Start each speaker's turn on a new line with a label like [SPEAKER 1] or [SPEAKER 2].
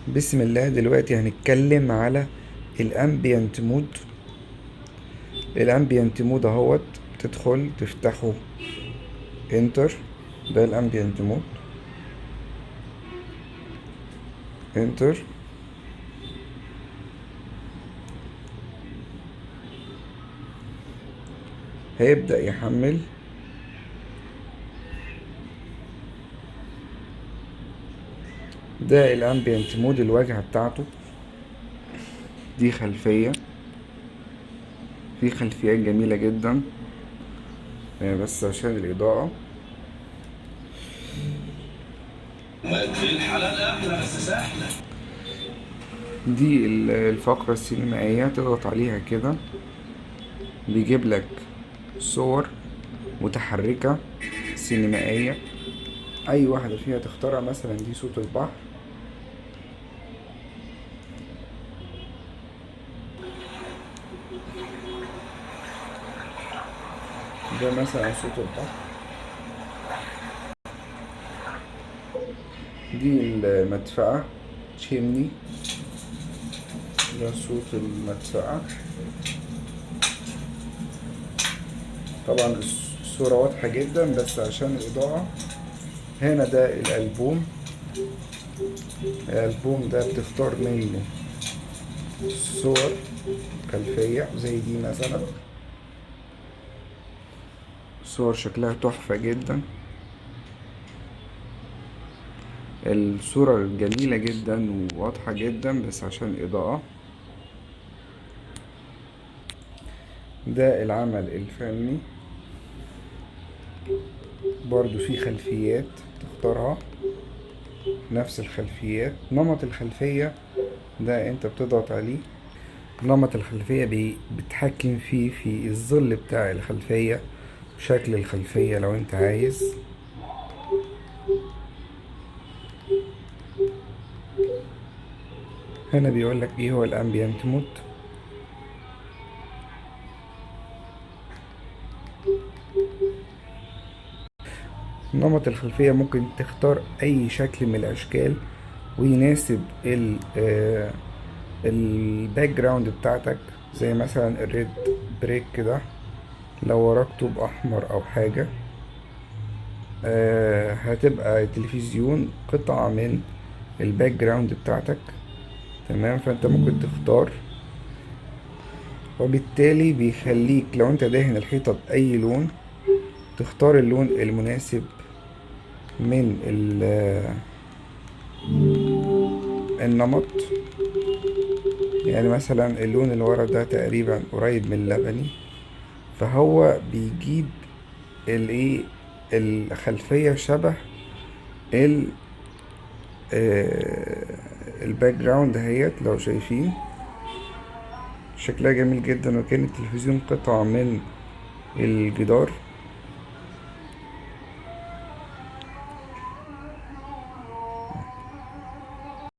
[SPEAKER 1] بسم الله. دلوقتي هنتكلم على الامبيانت مود. الامبيانت مود اهوت، تدخل تفتحه انتر. ده الامبيانت مود، انتر. هيبدأ يحمل. ده الامبيانت مود، الواجهة بتاعته دي خلفية، في خلفيات جميلة جدا بس عشان الإضاءة.
[SPEAKER 2] في الحلال احلى بس سهله.
[SPEAKER 1] دي الفقرة السينمائية، تضغط عليها كده بيجيب لك صور متحركة سينمائية، أي واحدة فيها تختارها. مثلا دي صوت البحر، ده مثلا صوت البحر. دي المدفأة، تشيمني، ده صوت المدفأة. طبعا الصورة واضحة جدا بس عشان الإضاءة. هنا ده الألبوم. الألبوم ده بتختار منه صور خلفية زي دي مثلا، صور شكلها تحفة جدا. الصورة جميلة جدا وواضحة جدا بس عشان الإضاءة. ده العمل الفني، برضو في خلفيات تختارها، نفس الخلفيات. نمط الخلفية ده انت بتضغط عليه. نمط الخلفية بتحكم فيه في الظل بتاع الخلفية، شكل الخلفية لو انت عايز. هنا بيقولك ايه هو الامبيانت مود. نمط الخلفية ممكن تختار اي شكل من الاشكال ويناسب الباك جراوند بتاعتك، زي مثلا الريد بريك ده لو وراك طوب احمر او حاجة. هتبقى التلفزيون قطعة من الباك جراوند بتاعتك. تمام، فانت ممكن تختار، وبالتالي بيخليك لو انت داهن الحيطة بأي لون تختار اللون المناسب من النمط. يعني مثلا اللون اللي ورا ده تقريبا قريب من اللبني، فهو بيجيب الايه، الخلفية شبه ال الباك جراوند اهيت. لو شايفين شكلها جميل جدا، وكان التلفزيون قطعة من الجدار.